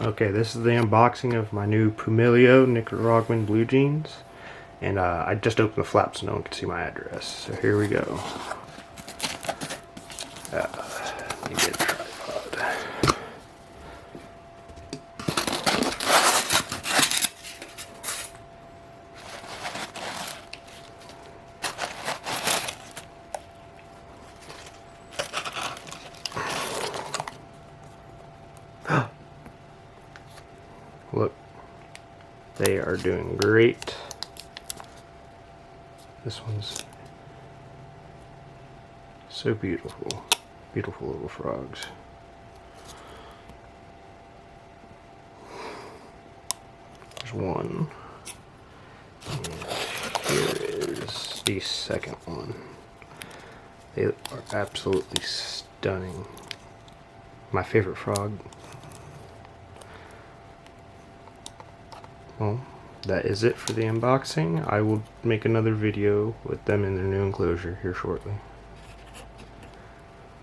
Okay, this is the unboxing of my new Pumilio Nicaraguan blue jeans. And I just opened the flap so no one can see my address. So here we go. Let me get a tripod. Look, they are doing great. This one's so beautiful. Beautiful little frogs. There's one. And here is the second one. They are absolutely stunning. My favorite frog. Well, that is it for the unboxing. I will make another video with them in their new enclosure here shortly.